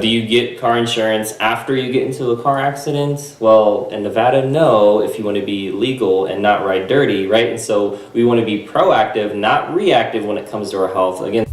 Do you get car insurance after you get into a car accident? Well, in Nevada, no, if you want to be legal and not ride dirty, right? And so we want to be proactive, not reactive when it comes to our health. Again,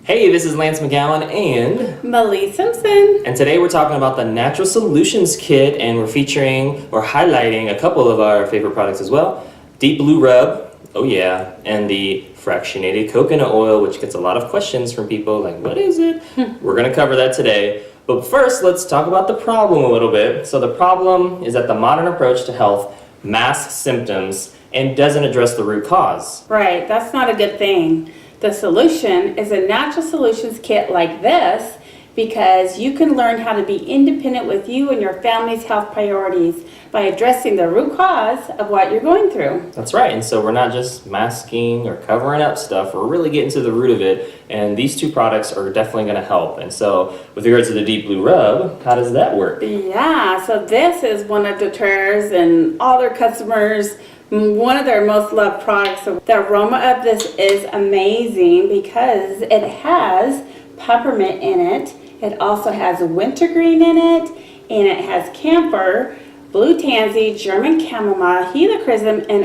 hey, this is Lance McGowan and Mallie Simpson. And today we're talking about the Natural Solutions Kit, and we're featuring or highlighting a couple of our favorite products as well. Deep Blue Rub, oh yeah, and the fractionated coconut oil, which gets a lot of questions from people like, what is it? We're going to cover that today. But first, let's talk about the problem a little bit. So the problem is that the modern approach to health masks symptoms and doesn't address the root cause. Right, that's not a good thing. The solution is a natural solutions kit like this, because you can learn how to be independent with you and your family's health priorities by addressing the root cause of what you're going through. That's right, and so we're not just masking or covering up stuff, we're really getting to the root of it, and these two products are definitely going to help. And so with regards to the Deep Blue Rub, how does that work? Yeah, so this is one of doTERRA's and all their customers, one of their most loved products. So the aroma of this is amazing because it has peppermint in it. It also has wintergreen in it, and it has camphor, blue tansy, German chamomile, helichrysum, and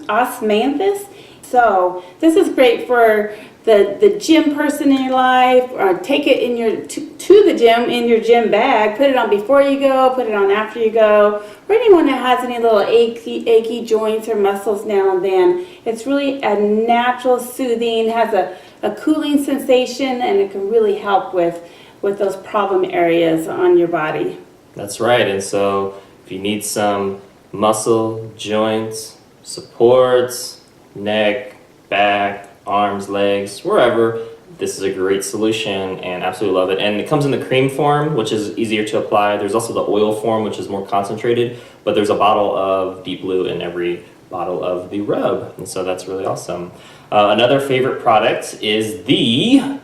osmanthus. So this is great for the gym person in your life, or take it in your to the gym in your gym bag. Put it on before you go, put it on after you go, or anyone that has any little achy joints or muscles now and then. It's really a natural, soothing, has a cooling sensation, and it can really help with those problem areas on your body. That's right, and so if you need some muscle, joints, supports, neck, back, arms, legs, wherever, this is a great solution and absolutely love it. And it comes in the cream form, which is easier to apply. There's also the oil form, which is more concentrated, but there's a bottle of Deep Blue in every bottle of the rub, and so that's really awesome. Another favorite product is the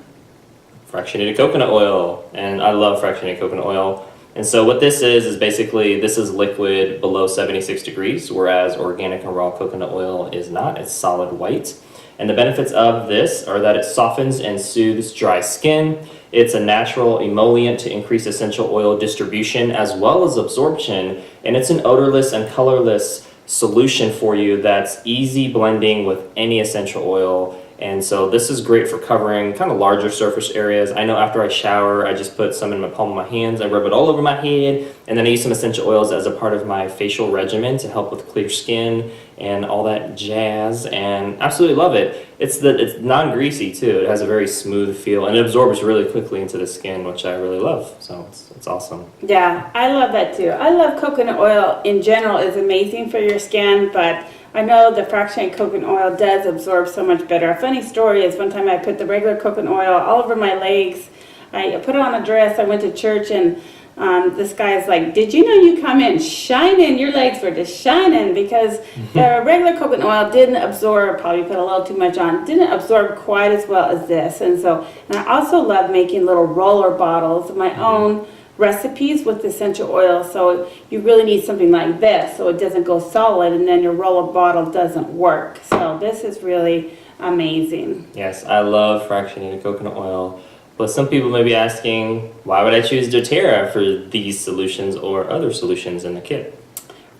fractionated coconut oil, and I love fractionated coconut oil. And so what this is basically, this is liquid below 76 degrees, whereas organic and raw coconut oil is not. It's solid white. And the benefits of this are that it softens and soothes dry skin. It's a natural emollient to increase essential oil distribution as well as absorption. And it's an odorless and colorless solution for you that's easy blending with any essential oil. And so this is great for covering kind of larger surface areas. I know after I shower, I just put some in my palm of my hands, I rub it all over my head, and then I use some essential oils as a part of my facial regimen to help with clear skin and all that jazz, and absolutely love it. It's non-greasy too. It has a very smooth feel, and it absorbs really quickly into the skin, which I really love. So it's awesome. Yeah, I love that too. I love coconut oil in general. It's amazing for your skin, but I know the fractionated coconut oil does absorb so much better. A funny story is one time I put the regular coconut oil all over my legs. I put it on a dress. I went to church, and this guy's like, did you know you come in shining? Your legs were just shining, because the regular coconut oil didn't absorb, probably put a little too much on, didn't absorb quite as well as this. And I also love making little roller bottles of my own recipes with essential oil. So you really need something like this so it doesn't go solid and then your roller bottle doesn't work. So this is really amazing. Yes, I love fractionated coconut oil. But some people may be asking, why would I choose doTERRA for these solutions or other solutions in the kit?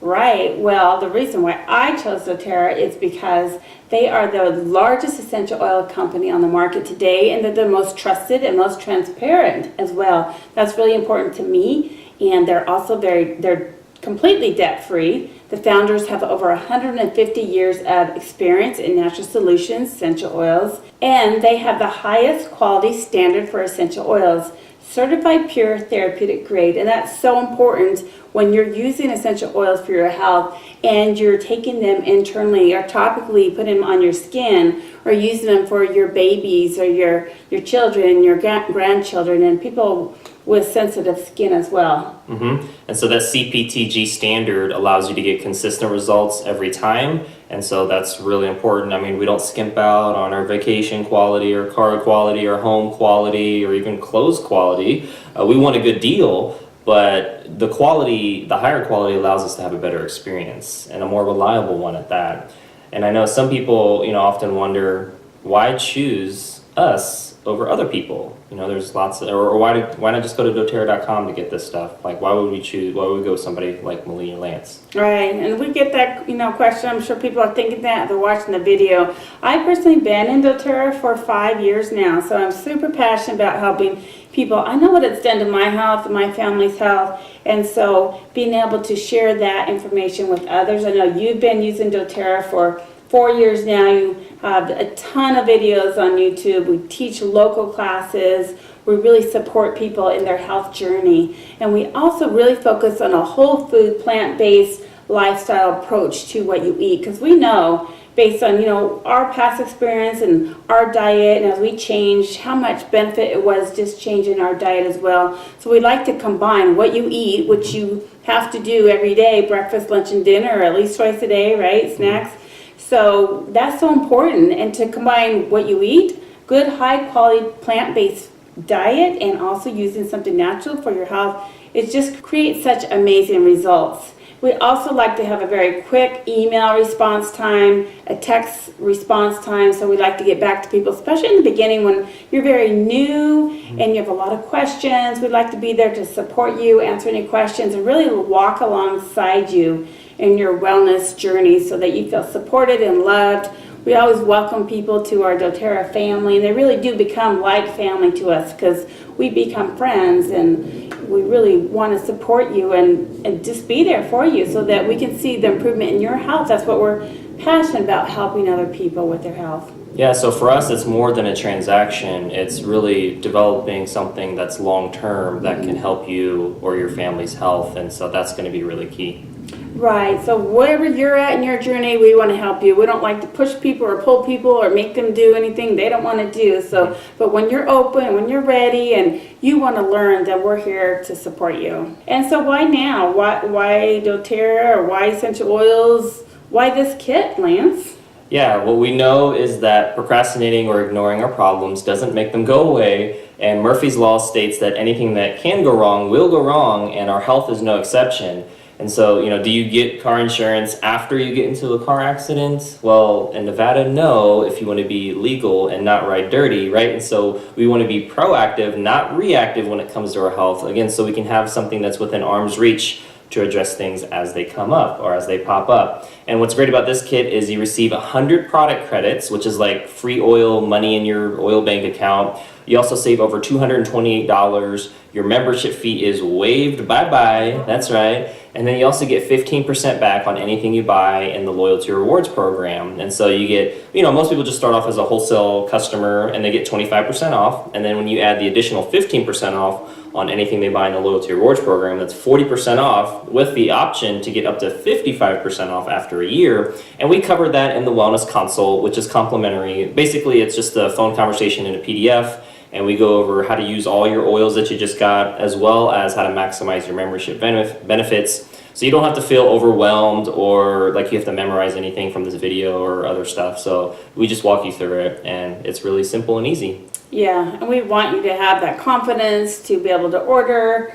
Right. Well, the reason why I chose doTERRA is because they are the largest essential oil company on the market today, and they're the most trusted and most transparent as well. That's really important to me, and they're also they're completely debt-free. The founders have over 150 years of experience in natural solutions, essential oils, and they have the highest quality standard for essential oils, certified pure therapeutic grade. And that's so important when you're using essential oils for your health and you're taking them internally or topically, putting them on your skin, or using them for your babies or your children, your grandchildren, and people with sensitive skin as well. And so that CPTG standard allows you to get consistent results every time, and so that's really important. I mean, we don't skimp out on our vacation quality or car quality or home quality or even clothes quality. We want a good deal, but the quality, the higher quality allows us to have a better experience and a more reliable one at that. And I know some people, often wonder, why choose us over other people? There's lots of, or why not just go to doTERRA.com to get this stuff? Like, why would we go with somebody like Malie or Lance? Right, and we get that, question. I'm sure people are thinking that, they're watching the video. I've personally been in doTERRA for 5 years now, so I'm super passionate about helping people. I know what it's done to my health and my family's health, and so being able to share that information with others. I know you've been using doTERRA for 4 years now. You have a ton of videos on YouTube. We teach local classes. We really support people in their health journey. And we also really focus on a whole food, plant-based lifestyle approach to what you eat. Because we know, based on our past experience and our diet, and as we change, how much benefit it was just changing our diet as well. So we like to combine what you eat, which you have to do every day, breakfast, lunch, and dinner, or at least twice a day, right? Snacks. So that's so important, and to combine what you eat, good high quality plant-based diet, and also using something natural for your health, it just creates such amazing results. We also like to have a very quick email response time, a text response time, so we like to get back to people, especially in the beginning when you're very new and you have a lot of questions. We'd like to be there to support you, answer any questions, and really walk alongside you in your wellness journey so that you feel supported and loved. We always welcome people to our doTERRA family, and they really do become like family to us because we become friends, and we really want to support you and just be there for you so that we can see the improvement in your health. That's what we're passionate about, helping other people with their health. Yeah, so for us, it's more than a transaction. It's really developing something that's long-term that can help you or your family's health, and so that's going to be really key. Right, so wherever you're at in your journey, we want to help you. We don't like to push people or pull people or make them do anything they don't want to do. So, but when you're open, when you're ready, and you want to learn, then we're here to support you. And so why now? Why doTERRA, or why essential oils? Why this kit, Lance? Yeah, what we know is that procrastinating or ignoring our problems doesn't make them go away, and Murphy's Law states that anything that can go wrong will go wrong, and our health is no exception. And so, do you get car insurance after you get into a car accident? Well, in Nevada, no, if you want to be legal and not ride dirty, right? And so we want to be proactive, not reactive when it comes to our health. Again, so we can have something that's within arm's reach to address things as they come up or as they pop up. And what's great about this kit is you receive 100 product credits, which is like free oil money in your oil bank account. You also save over $228. Your membership fee is waived. Bye-bye. That's right. And then you also get 15% back on anything you buy in the Loyalty Rewards program. And so you get, most people just start off as a wholesale customer and they get 25% off. And then when you add the additional 15% off on anything they buy in the Loyalty Rewards program, that's 40% off with the option to get up to 55% off after a year. And we covered that in the Wellness Consult, which is complimentary. Basically, it's just a phone conversation in a PDF. And we go over how to use all your oils that you just got, as well as how to maximize your membership benefits. So you don't have to feel overwhelmed or like you have to memorize anything from this video or other stuff. So we just walk you through it, and it's really simple and easy. Yeah, and we want you to have that confidence to be able to order,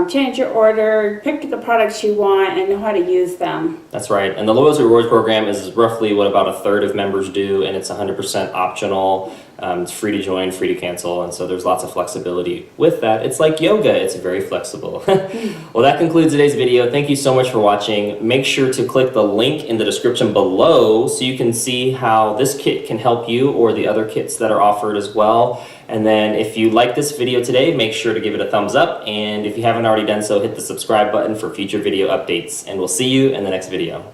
change your order, pick the products you want, and know how to use them. That's right. And the Loyalty Rewards program is roughly what about a third of members do, and it's 100% optional. It's free to join, free to cancel, and so there's lots of flexibility with that. It's like yoga. It's very flexible. Well, that concludes today's video. Thank you so much for watching. Make sure to click the link in the description below so you can see how this kit can help you or the other kits that are offered as well. And then if you like this video today, make sure to give it a thumbs up. And if you haven't already done so, hit the subscribe button for future video updates. And we'll see you in the next video.